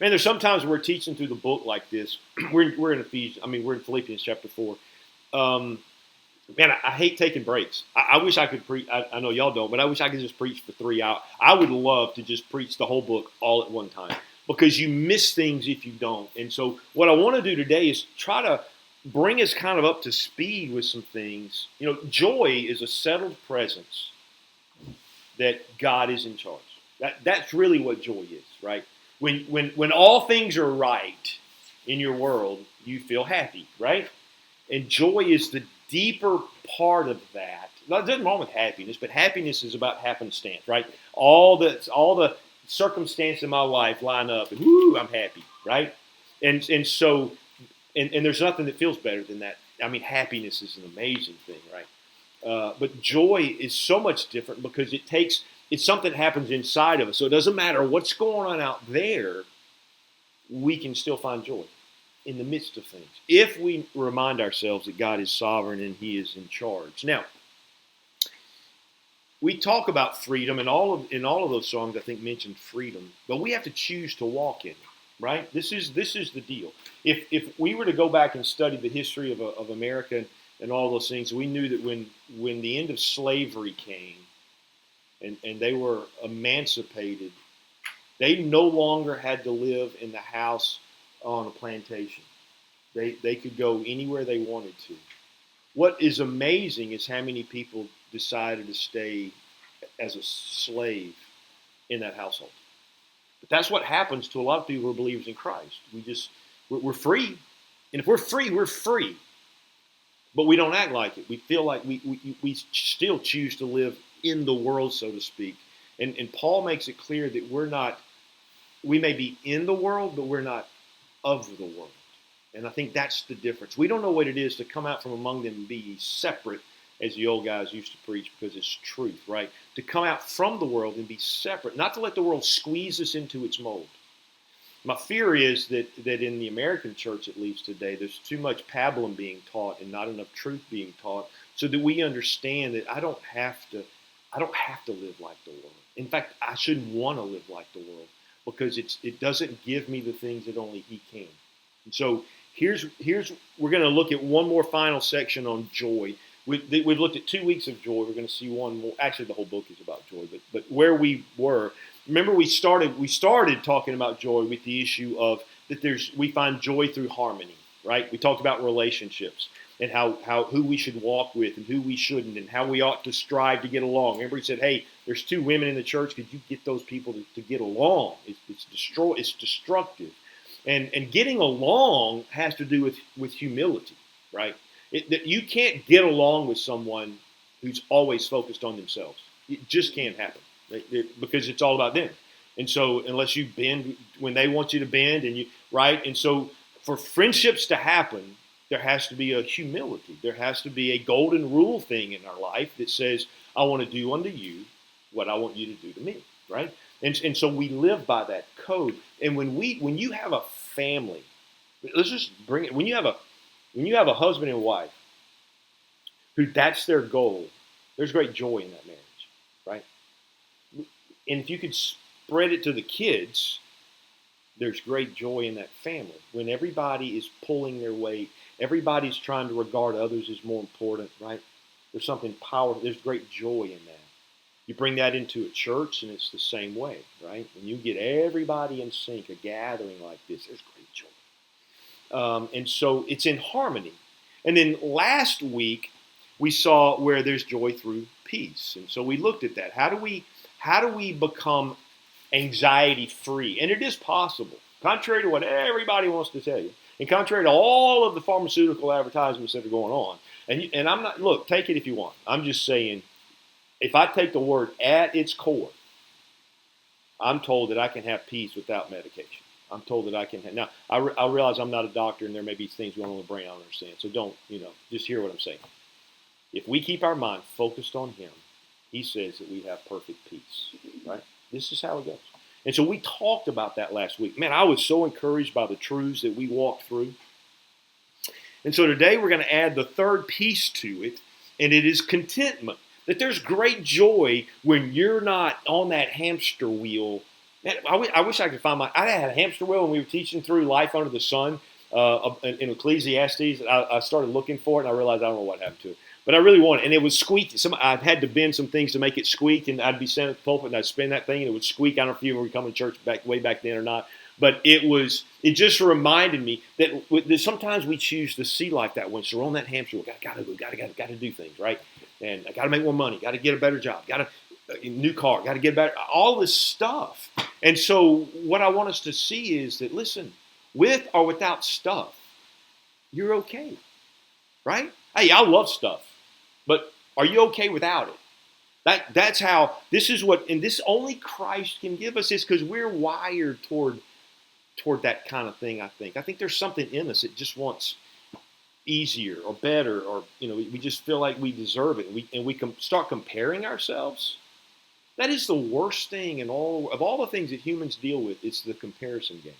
Man, there's sometimes we're teaching through the book like this. We're in Ephesians. I mean, we're in Philippians chapter 4. Um, Man, I hate taking breaks. I wish I could preach. I know y'all don't, but I wish I could just preach for 3 hours. I would love to just preach the whole book all at one time because you miss things if you don't. And so, what I want to do today is try to bring us kind of up to speed with some things. You know, joy is a settled presence that God is in charge. That's really what joy is, right? When all things are right in your world, you feel happy, right? And joy is the deeper part of that. There's nothing wrong with happiness, but happiness is about happenstance, right? All the circumstances in my life line up, and whoo, I'm happy, right? And so and there's nothing that feels better than that. I mean, happiness is an amazing thing, right? But joy is so much different because it's something that happens inside of us. So it doesn't matter what's going on out there, we can still find joy in the midst of things if we remind ourselves that God is sovereign and He is in charge. Now, we talk about freedom, and in all of those songs, I think mentioned freedom, but we have to choose to walk in it, right? This is the deal. If we were to go back and study the history of America and all those things, we knew that when the end of slavery came and they were emancipated, they no longer had to live in the house on a plantation. They could go anywhere they wanted to. What is amazing is how many people decided to stay as a slave in that household. But that's what happens to a lot of people who are believers in Christ. We're free, and if we're free, we're free. But we don't act like it. We feel like we still choose to live in the world, so to speak. And Paul makes it clear that we may be in the world, but we're not of the world. And I think that's the difference. We don't know what it is to come out from among them and be separate, as the old guys used to preach, because it's truth, right? To come out from the world and be separate, not to let the world squeeze us into its mold. My fear is that in the American church, at least today, there's too much pablum being taught and not enough truth being taught, so that we understand that I don't have to live like the world. In fact, I shouldn't want to live like the world because it doesn't give me the things that only He can. And so here's we're going to look at one more final section on joy. We've looked at 2 weeks of joy. We're going to see one more. Actually, the whole book is about joy, but where we were. Remember, we started talking about joy with the issue of that we find joy through harmony, right? We talked about relationships and how who we should walk with and who we shouldn't, and how we ought to strive to get along. Everybody said, "Hey, there's 2 women in the church. Could you get those people to get along?" It's destructive, and getting along has to do with humility, right? You can't get along with someone who's always focused on themselves. It just can't happen because it's all about them. And so unless you bend when they want you to bend, and so for friendships to happen, there has to be a humility. There has to be a golden rule thing in our life that says, I want to do unto you what I want you to do to me, right? And so we live by that code. And when you have a family, let's just bring it. When you have a husband and wife who that's their goal, there's great joy in that marriage, right? And if you could spread it to the kids, there's great joy in that family. When everybody is pulling their weight, everybody's trying to regard others as more important, right? There's something powerful. There's great joy in that. You bring that into a church, and it's the same way, right? When you get everybody in sync, a gathering like this, there's great joy. And so it's in harmony. And then last week, we saw where there's joy through peace. And so we looked at that. How do we become anxiety free? And it is possible, contrary to what everybody wants to tell you, and contrary to all of the pharmaceutical advertisements that are going on. And I'm not, look, take it if you want. I'm just saying, if I take the word at its core, I'm told that I can have peace without medication. I'm told that I can have. Now, I realize I'm not a doctor, and there may be things going on in the brain I don't understand. So don't, just hear what I'm saying. If we keep our mind focused on Him, He says that we have perfect peace, right? This is how it goes. And so we talked about that last week. Man, I was so encouraged by the truths that we walked through. And so today we're going to add the third piece to it, and it is contentment. That there's great joy when you're not on that hamster wheel Man, I wish I could find I had a hamster wheel when we were teaching through Life Under the Sun in Ecclesiastes. I started looking for it, and I realized I don't know what happened to it. But I really want it, and it was squeaky. I had to bend some things to make it squeak, and I'd be sitting at the pulpit, and I'd spin that thing, and it would squeak. I don't know if you were coming to church way back then or not, but it just reminded me that sometimes we choose to see like that. Once we're on that hamster wheel, got to do things, right? And I got to make more money, got to get a better job, got a new car, got to get better, all this stuff. And so what I want us to see is that, listen, with or without stuff, you're okay, right? Hey, I love stuff, but are you okay without it? That's how, this is what, and this only Christ can give us, is because we're wired toward that kind of thing, I think. I think there's something in us that just wants easier or better, or, we just feel like we deserve it, and we start comparing ourselves. That is the worst thing of all the things that humans deal with. It's the comparison game.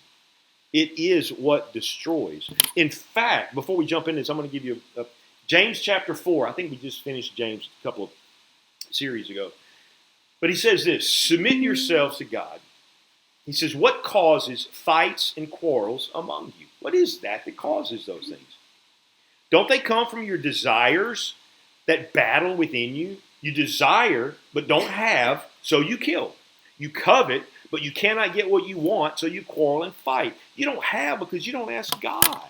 It is what destroys. In fact, before we jump into this, I'm going to give you James chapter 4. I think we just finished James a couple of series ago. But he says this: submit yourselves to God. He says, what causes fights and quarrels among you? What is that causes those things? Don't they come from your desires that battle within you? You desire, but don't have, so you kill. You covet, but you cannot get what you want, so you quarrel and fight. You don't have because you don't ask God.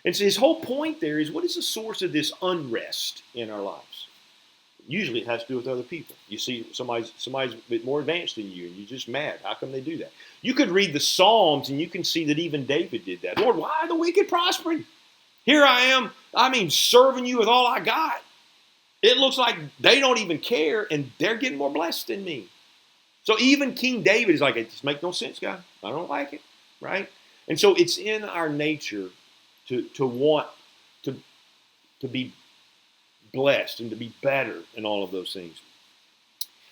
And so his whole point there is, what is the source of this unrest in our lives? Usually it has to do with other people. You see somebody's a bit more advanced than you, and you're just mad. How come they do that? You could read the Psalms, and you can see that even David did that. Lord, why are the wicked prospering? Here I am, serving you with all I got. It looks like they don't even care, and they're getting more blessed than me. So even King David is like, it just makes no sense, God. I don't like it, right? And so it's in our nature to want to be blessed and to be better and all of those things.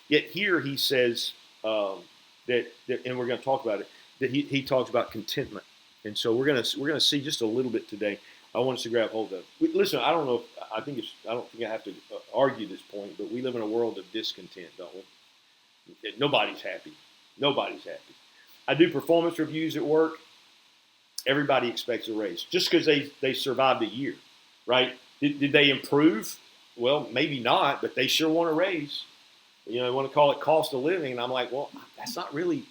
Yet here he says that, and we're going to talk about it, that he talks about contentment. And so we're going to see just a little bit today. I want us to grab hold of. Listen, I don't know. I don't think I have to argue this point, but we live in a world of discontent, don't we? Nobody's happy. Nobody's happy. I do performance reviews at work. Everybody expects a raise just because they survived a year, right? Did they improve? Well, maybe not, but they sure want a raise. They want to call it cost of living, and I'm like, well, that's not really.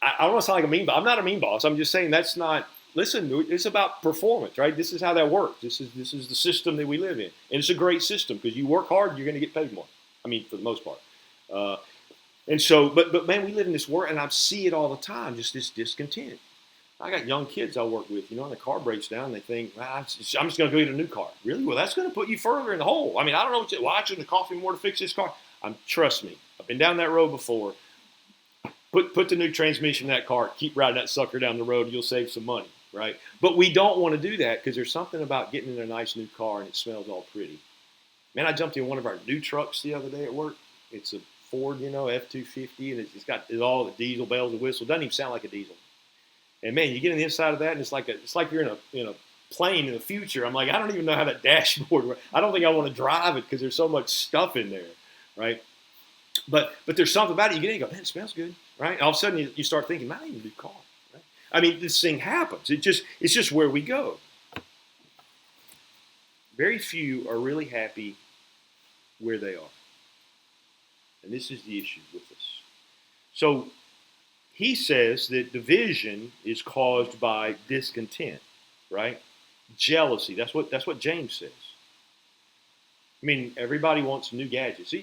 I don't want to sound like a mean boss. I'm not a mean boss. I'm just saying that's not. Listen, it's about performance, right? This is how that works. This is the system that we live in, and it's a great system because you work hard, you're going to get paid more. For the most part. And so, but man, we live in this world, and I see it all the time. Just this discontent. I got young kids I work with. And the car breaks down, they think, I'm just going to go get a new car. Really? Well, that's going to put you further in the hole. I don't know. Why it shouldn't cost me more to fix this car? Trust me, I've been down that road before. Put the new transmission in that car. Keep riding that sucker down the road. You'll save some money. Right? But we don't want to do that because there's something about getting in a nice new car and it smells all pretty. Man, I jumped in one of our new trucks the other day at work. It's a Ford, F-250, and it's got all the diesel bells and whistles. Doesn't even sound like a diesel. And man, you get on the inside of that, and it's like you're in a plane in the future. I'm like, I don't even know how that dashboard works. I don't think I want to drive it because there's so much stuff in there, right? But there's something about it. You get in, you go, man, it smells good, right? And all of a sudden, you start thinking, man, I need a new car. This thing happens. It's just where we go. Very few are really happy where they are. And this is the issue with us. So he says that division is caused by discontent, right? Jealousy. That's what James says. Everybody wants new gadgets.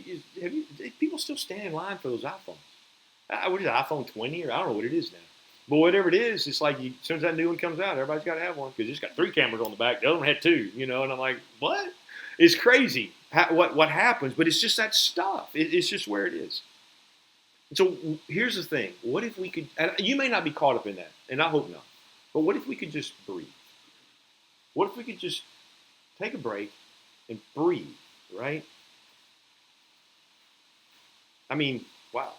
People still stand in line for those iPhones? What is it, iPhone 20? Or I don't know what it is now. But whatever it is, it's like as soon as that new one comes out, everybody's got to have one because it's got 3 cameras on the back. The other one had 2, and I'm like, what? It's crazy what happens, but it's just that stuff. It's just where it is. And so here's the thing. What if we could, and you may not be caught up in that, and I hope not, but what if we could just breathe? What if we could just take a break and breathe, right? Wow.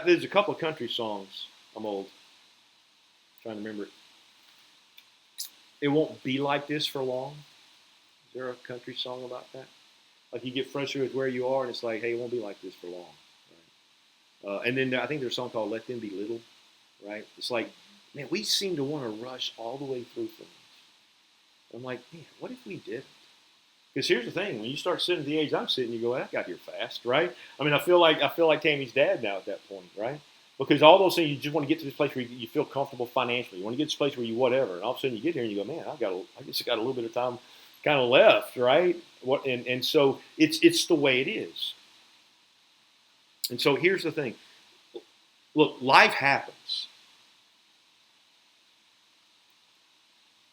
There's a couple of country songs. I'm old. Trying to remember it. It won't be like this for long. Is there a country song about that? Like you get frustrated with where you are, and it's like, hey, it won't be like this for long. Right? And then I think there's a song called "Let Them Be Little," right? It's like, man, we seem to want to rush all the way through things. I'm like, man, what if we did? Because here's the thing: when you start sitting at the age I'm sitting, you go, "I got here fast," right? I mean, I feel like Tammy's dad now at that point, right? Because all those things, you just want to get to this place where you feel comfortable financially. You want to get to this place where you whatever, and all of a sudden you get here and you go, "Man, I just got a little bit of time, kind of left, right?" And so it's the way it is. And so here's the thing: look, life happens.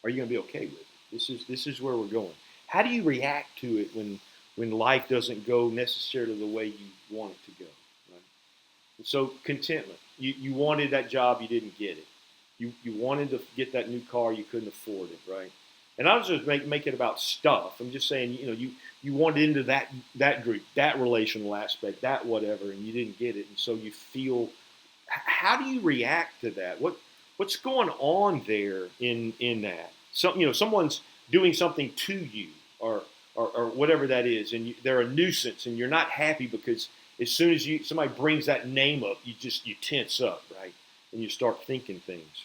Are you going to be okay with it? This is where we're going. How do you react to it when life doesn't go necessarily the way you want it to go? Right? And so contentment. You wanted that job, you didn't get it. You wanted to get that new car, you couldn't afford it, right? And I was just make it about stuff. I'm just saying, you wanted into that group, that relational aspect, that whatever, and you didn't get it, and so you feel. How do you react to that? What's going on there in that? Someone's doing something to you, or whatever that is, and they're a nuisance, and you're not happy because as soon as somebody brings that name up, you tense up, right, and you start thinking things.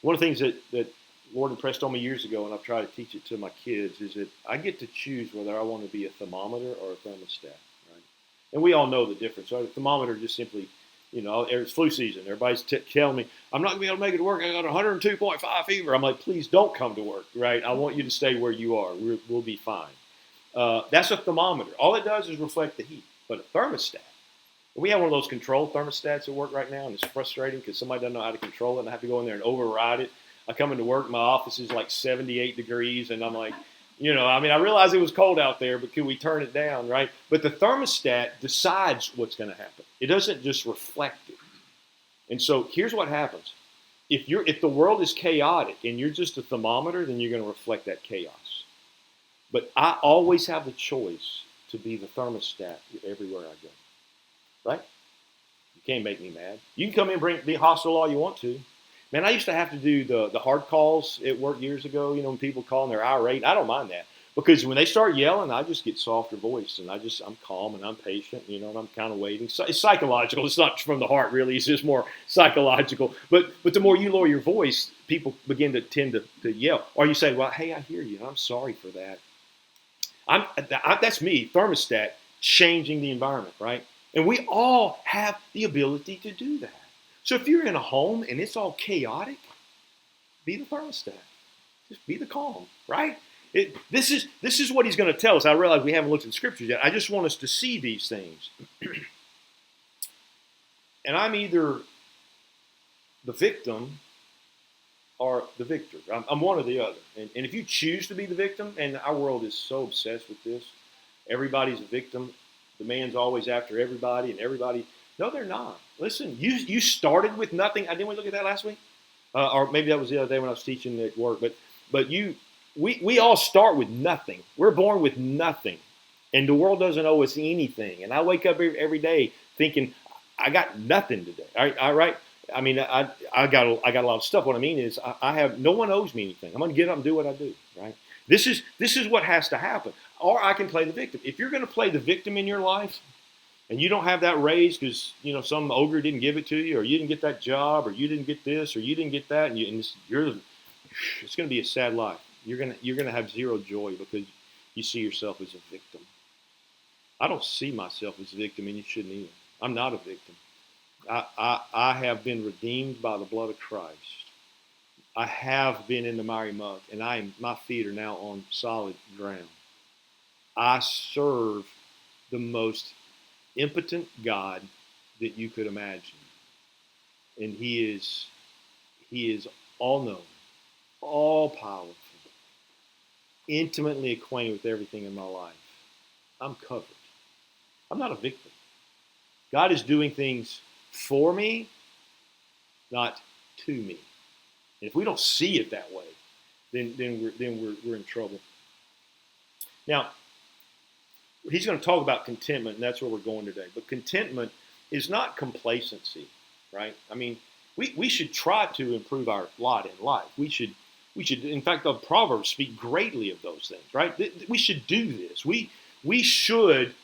One of the things that Lord impressed on me years ago, and I've tried to teach it to my kids, is that I get to choose whether I want to be a thermometer or a thermostat, right? And we all know the difference. Right? A thermometer just simply, it's flu season. Everybody's telling me, I'm not going to be able to make it to work. I got 102.5 fever. I'm like, please don't come to work, right? I want you to stay where you are. We'll be fine. That's a thermometer. All it does is reflect the heat. But a thermostat, we have one of those control thermostats at work right now, and it's frustrating because somebody doesn't know how to control it, and I have to go in there and override it. I come into work, my office is like 78 degrees, and I'm like, I realize it was cold out there, but could we turn it down, right? But the thermostat decides what's going to happen. It doesn't just reflect it. And so here's what happens. If the world is chaotic and you're just a thermometer, then you're going to reflect that chaos. But I always have the choice to be the thermostat everywhere I go, right? You can't make me mad. You can come in and be hostile all you want to. Man, I used to have to do the hard calls at work years ago, when people call and they're irate. I don't mind that because when they start yelling, I just get softer voice and I'm calm and I'm patient, and I'm kind of waiting. So it's psychological. It's not from the heart, really. It's just more psychological. But the more you lower your voice, people begin to tend to yell. Or you say, well, hey, I hear you. I'm sorry for that. That's me, thermostat, changing the environment, right? And we all have the ability to do that. So if you're in a home and it's all chaotic, be the thermostat. Just be the calm, right? This is what he's going to tell us. I realize we haven't looked at scriptures yet. I just want us to see these things. And I'm either the victim or the victor. I'm one or the other. And if you choose to be the victim, and our world is so obsessed with this, everybody's a victim. The man's always after everybody, and everybody. No, they're not. Listen, you started with nothing. Didn't we look at that last week? Or maybe that was the other day when I was teaching at work. But we all start with nothing. We're born with nothing. And the world doesn't owe us anything. And I wake up every day thinking, I got nothing today. All right? I mean, I got a lot of stuff. What I mean is I have no one owes me anything. I'm going to get up and do what I do, right? This is what has to happen. Or I can play the victim. If you're going to play the victim in your life, and you don't have that raise because some ogre didn't give it to you, or you didn't get that job, or you didn't get this, or you didn't get that, and it's going to be a sad life. You're gonna have zero joy because you see yourself as a victim. I don't see myself as a victim, and you shouldn't either. I'm not a victim. I have been redeemed by the blood of Christ. I have been in the miry muck, and my feet are now on solid ground. I serve the most impotent God that you could imagine. And he is all knowing, all powerful, intimately acquainted with everything in my life. I'm covered. I'm not a victim. God is doing things for me, not to me. And if we don't see it that way, then we're in trouble. Now, he's going to talk about contentment, and that's where we're going today. But contentment is not complacency, right? I mean, we should try to improve our lot in life. We should. In fact, the Proverbs speak greatly of those things, right? We should do this. We should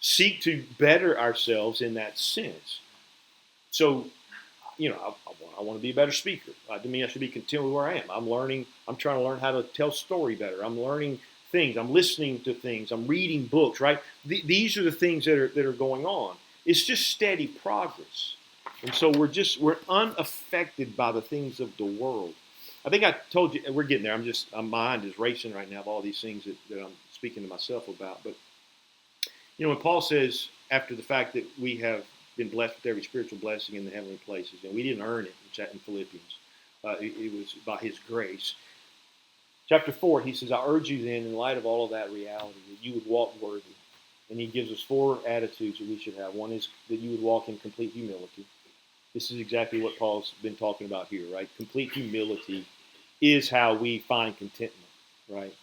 seek to better ourselves in that sense. So, I want to be a better speaker. To me, I should be content with where I am. I'm trying to learn how to tell story better. I'm learning things. I'm listening to things. I'm reading books, right? These are the things that are going on. It's just steady progress. And so we're unaffected by the things of the world. I think I told you, we're getting there. My mind is racing right now of all these things that I'm speaking to myself about. But, when Paul says, after the fact that we have been blessed with every spiritual blessing in the heavenly places, and we didn't earn it in Philippians, it was by his grace. Chapter 4, he says, I urge you then, in light of all of that reality, that you would walk worthy. And he gives us 4 attitudes that we should have. One is that you would walk in complete humility. This is exactly what Paul's been talking about here, right? Complete humility is how we find contentment, right?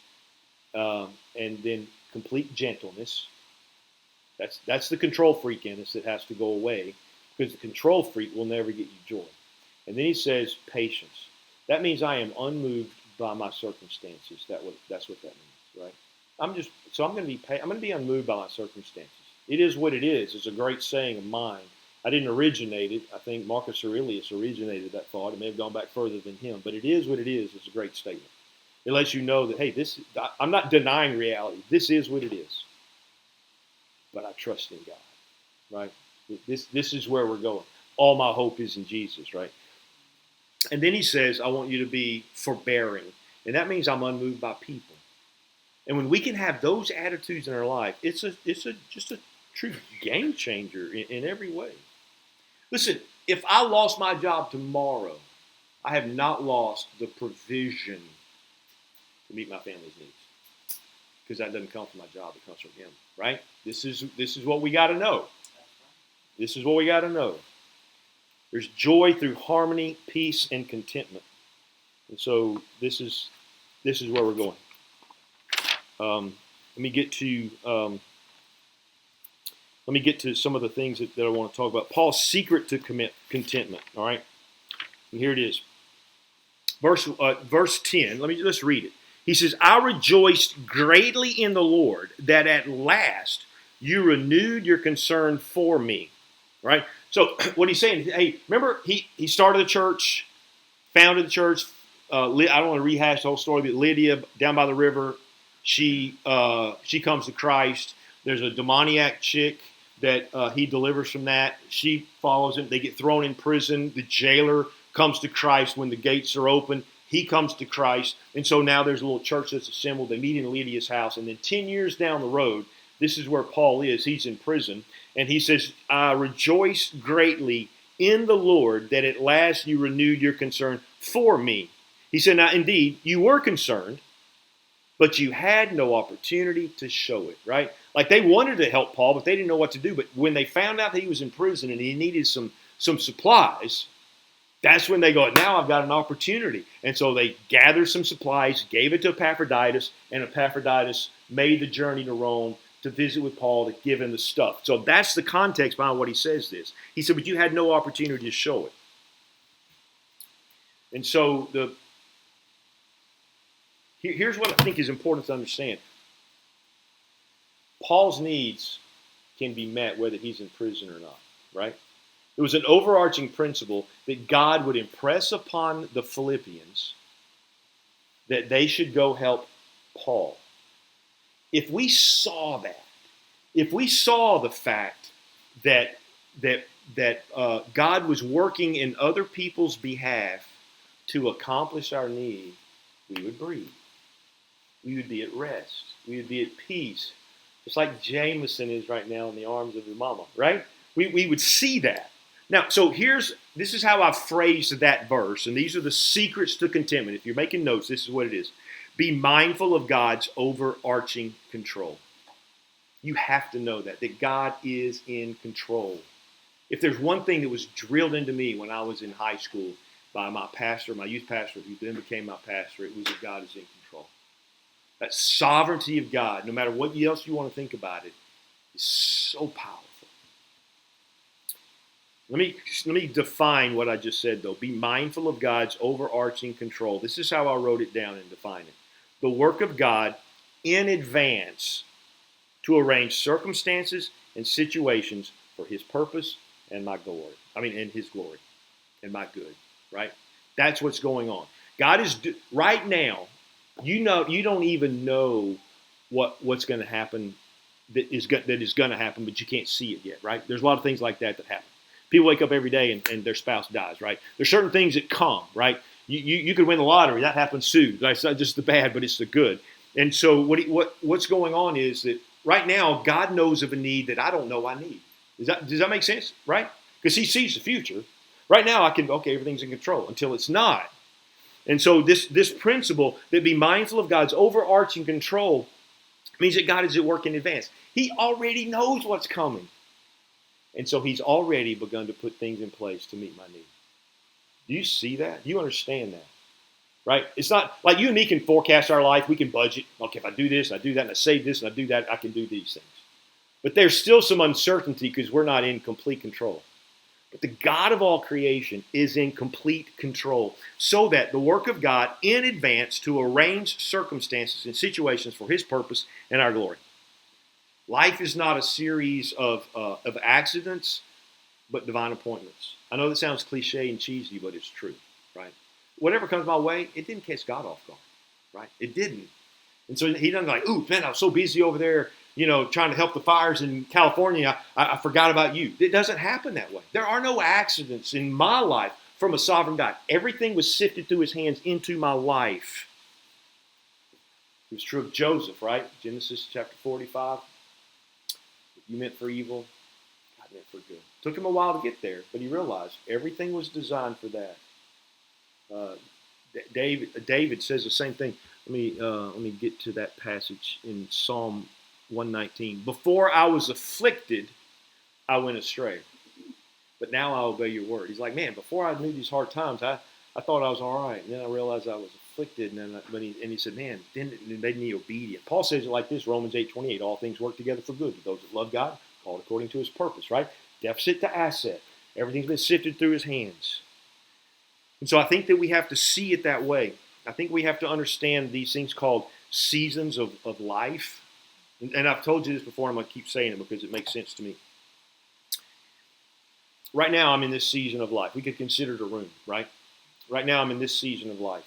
And then complete gentleness. That's the control freak in us that has to go away, because the control freak will never get you joy. And then he says patience. That means I am unmoved by my circumstances. That's what that means, right? I'm going to be unmoved by my circumstances. It is what it is. It's a great saying of mine. I didn't originate it. I think Marcus Aurelius originated that thought. It may have gone back further than him, but it is what it is. It's a great statement. It lets you know that, hey, I'm not denying reality. This is what it is. But I trust in God, right? This is where we're going. All my hope is in Jesus, right? And then he says, I want you to be forbearing. And that means I'm unmoved by people. And when we can have those attitudes in our life, it's just a true game changer in every way. Listen, if I lost my job tomorrow, I have not lost the provision to meet my family's needs. Because that doesn't come from my job, it comes from him, right? This is what we got to know. This is what we got to know. There's joy through harmony, peace, and contentment. And so this is where we're going. Let me get to some of the things that I want to talk about. Paul's secret to contentment. All right, and here it is. Verse 10. Let's read it. He says, I rejoiced greatly in the Lord that at last you renewed your concern for me. Right? So what he's saying, hey, remember he started the church, founded the church. I don't want to rehash the whole story, but Lydia down by the river, she comes to Christ. There's a demoniac chick that he delivers from that. She follows him. They get thrown in prison. The jailer comes to Christ when the gates are open. He comes to Christ. And so now there's a little church that's assembled. They meet in Lydia's house. And then 10 years down the road, this is where Paul is. He's in prison. And he says, I rejoice greatly in the Lord that at last you renewed your concern for me. He said, now indeed, you were concerned, but you had no opportunity to show it, right? Like they wanted to help Paul, but they didn't know what to do. But when they found out that he was in prison and he needed some supplies, that's when they go, now I've got an opportunity. And so they gathered some supplies, gave it to Epaphroditus, and Epaphroditus made the journey to Rome to visit with Paul to give him the stuff. So that's the context behind what he says this. He said, but you had no opportunity to show it. And so here's what I think is important to understand. Paul's needs can be met whether he's in prison or not, right? It was an overarching principle that God would impress upon the Philippians that they should go help Paul. If we saw that, if we saw the fact that God was working in other people's behalf to accomplish our need, we would breathe. We would be at rest. We would be at peace. Just like Jameson is right now in the arms of his mama, right? We would see that. Now, so this is how I phrased that verse, and these are the secrets to contentment. If you're making notes, this is what it is. Be mindful of God's overarching control. You have to know that God is in control. If there's one thing that was drilled into me when I was in high school by my pastor, my youth pastor, who then became my pastor, it was that God is in control. That sovereignty of God, no matter what else you want to think about it, is so powerful. Let me define what I just said, though. Be mindful of God's overarching control. This is how I wrote it down and defined it. The work of God in advance to arrange circumstances and situations for his purpose and my glory. And his glory and my good, right? That's what's going on. God is, right now, you don't even know what's going to happen that is going to happen, but you can't see it yet, right? There's a lot of things like that happen. People wake up every day and their spouse dies, right? There's certain things that come, right? You could win the lottery. That happens too. It's not just the bad, but it's the good. And so what's going on is that right now, God knows of a need that I don't know I need. Does that make sense, right? Because he sees the future. Right now, everything's in control until it's not. And so this principle that be mindful of God's overarching control means that God is at work in advance. He already knows what's coming. And so he's already begun to put things in place to meet my need. Do you see that? Do you understand that? Right? It's not like you and me can forecast our life. We can budget. Okay, if I do this, I do that, and I save this, and I do that, I can do these things. But there's still some uncertainty because we're not in complete control. But the God of all creation is in complete control so that the work of God in advance to arrange circumstances and situations for his purpose and our glory. Life is not a series of accidents, but divine appointments. I know that sounds cliche and cheesy, but it's true, right? Whatever comes my way, it didn't catch God off guard, right? It didn't. And so he doesn't ooh, man, I was so busy over there, trying to help the fires in California, I forgot about you. It doesn't happen that way. There are no accidents in my life from a sovereign God. Everything was sifted through his hands into my life. It was true of Joseph, right? Genesis chapter 45. You meant for evil, God meant for good. Took him a while to get there, but he realized everything was designed for that. David says the same thing. Let me get to that passage in Psalm 119. Before I was afflicted, I went astray, but now I obey your word. He's like, man, before I knew these hard times, I thought I was all right, and then I realized I was afflicted, and he said, man, then it made me obedient. Paul says it like this, Romans 8:28, all things work together for good to those that love God, called according to his purpose, right? Deficit to asset. Everything's been sifted through his hands. And so I think that we have to see it that way. I think we have to understand these things called seasons of life. And I've told you this before, and I'm going to keep saying it because it makes sense to me. Right now, I'm in this season of life. We could consider it a room, right? Right now, I'm in this season of life.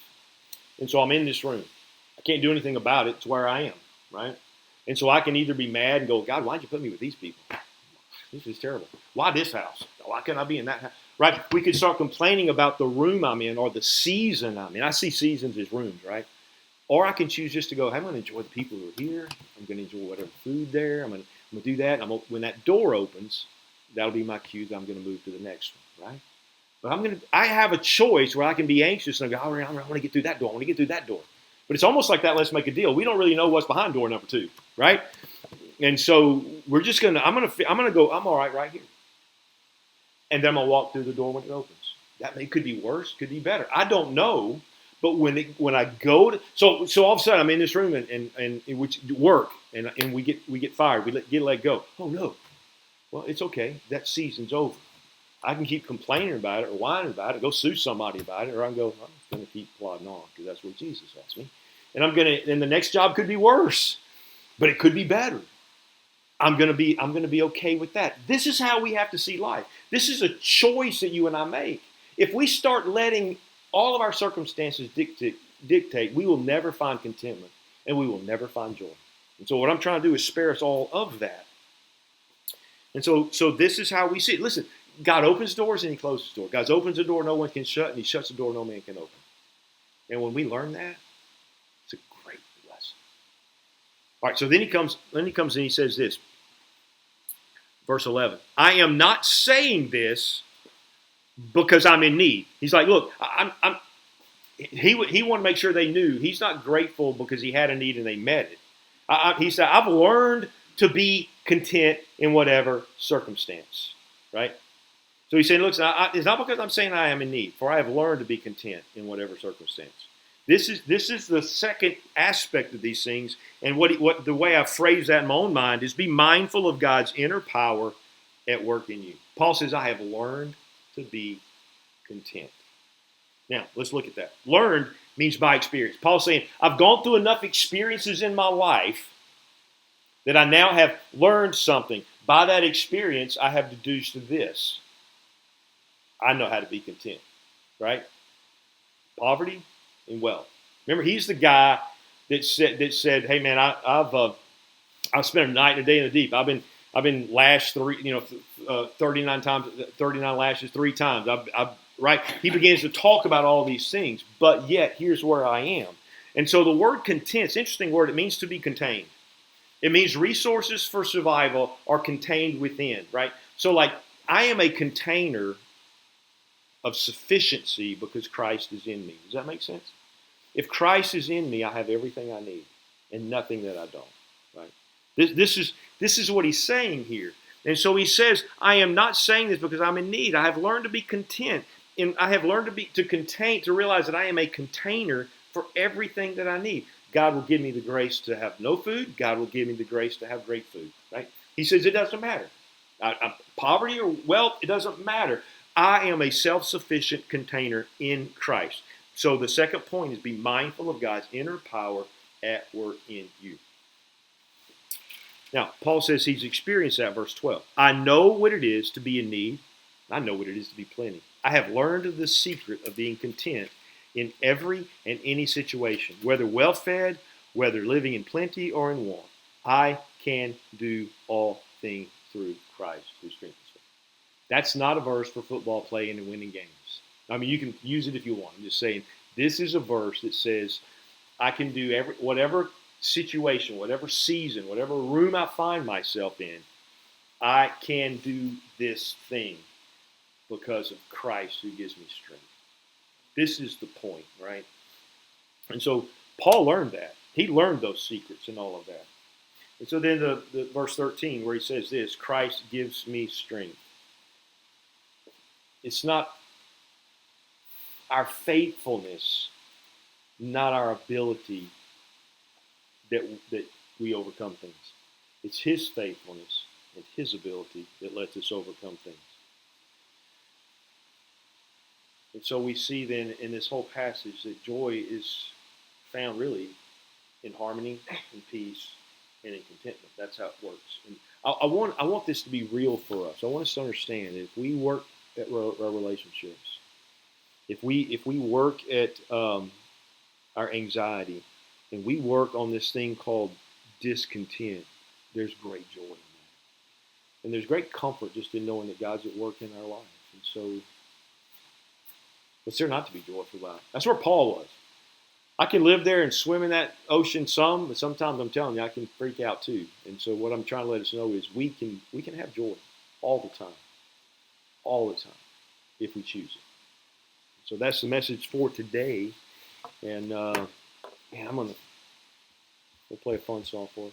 And so I'm in this room. I can't do anything about it. It's where I am, right? And so I can either be mad and go, God, why'd you put me with these people? This is terrible. Why this house? Why can't I be in that house? Right? We could start complaining about the room I'm in or the season I'm in. I see seasons as rooms, right? Or I can choose just to go, I'm going to enjoy the people who are here. I'm going to enjoy whatever food there. I'm going to do that. And when that door opens, that'll be my cue that I'm going to move to the next one, right? But I have a choice where I can be anxious and I go, I want to get through that door. I want to get through that door. But it's almost like that, let's make a deal. We don't really know what's behind door number 2, right? And so we're just going to, I'm going to go, I'm all right here. And then I'm going to walk through the door when it opens. That could be worse, could be better. I don't know. But when I go to, so all of a sudden I'm in this room and which work and we get fired, we get let go. Oh no, well it's okay. That season's over. I can keep complaining about it or whining about it, go sue somebody about it, or I can go, I'm just going to keep plodding on because that's what Jesus asked me. And the next job could be worse, but it could be better. I'm going to be okay with that. This is how we have to see life. This is a choice that you and I make. If we start letting all of our circumstances dictate, we will never find contentment and we will never find joy. And so what I'm trying to do is spare us all of that. And so this is how we see it. Listen, God opens doors and he closes doors. God opens a door no one can shut, and he shuts the door no man can open. And when we learn that, it's a great lesson. All right, so then he comes and he says this. Verse 11. I am not saying this because I'm in need. He's like, look, he wanted to make sure they knew he's not grateful because he had a need and they met it. He said, I've learned to be content in whatever circumstance, right? So he said, look, it's not because I'm saying I am in need, for I have learned to be content in whatever circumstance. This is the second aspect of these things, and what the way I phrase that in my own mind is be mindful of God's inner power at work in you. Paul says, I have learned to be content. Now, let's look at that. Learned means by experience. Paul's saying, I've gone through enough experiences in my life that I now have learned something. By that experience, I have deduced this. I know how to be content, right? Poverty and wealth. Remember, he's the guy that said, "Hey, man, I've spent a night and a day in the deep. I've been lashed 39 times, 39 lashes 3 times. Right." He begins to talk about all these things, but yet here's where I am. And so the word content, it's an interesting word. It means to be contained. It means resources for survival are contained within, right? So like I am a container of sufficiency because Christ is in me. Does that make sense? If Christ is in me, I have everything I need and nothing that I don't, right? This is what he's saying here. And so he says, I am not saying this because I'm in need. I have learned to be content. And I have learned to realize that I am a container for everything that I need. God will give me the grace to have no food. God will give me the grace to have great food, right? He says it doesn't matter. Poverty or wealth, it doesn't matter. I am a self-sufficient container in Christ. So the second point is be mindful of God's inner power at work in you. Now, Paul says he's experienced that, verse 12. I know what it is to be in need. I know what it is to be plenty. I have learned the secret of being content in every and any situation, whether well-fed, whether living in plenty or in want. I can do all things through Christ who strengthens me. That's not a verse for football playing and winning games. I mean, you can use it if you want. I'm just saying this is a verse that says I can do whatever situation, whatever season, whatever room I find myself in, I can do this thing because of Christ who gives me strength. This is the point, right? And so Paul learned that. He learned those secrets and all of that. And so then the verse 13 where he says this, Christ gives me strength. It's not our faithfulness, not our ability that we overcome things. It's his faithfulness and his ability that lets us overcome things. And so we see then in this whole passage that joy is found really in harmony, in peace, and in contentment. That's how it works. And I want this to be real for us. I want us to understand that if we work at our relationships, if we work at our anxiety, and we work on this thing called discontent, there's great joy in that. And there's great comfort just in knowing that God's at work in our life. And so, what's there not to be joyful about? That's where Paul was. I can live there and swim in that ocean some, but sometimes I'm telling you, I can freak out too. And so what I'm trying to let us know is we can have joy all the time, if we choose it. So that's the message for today. And man, we'll play a fun song for us.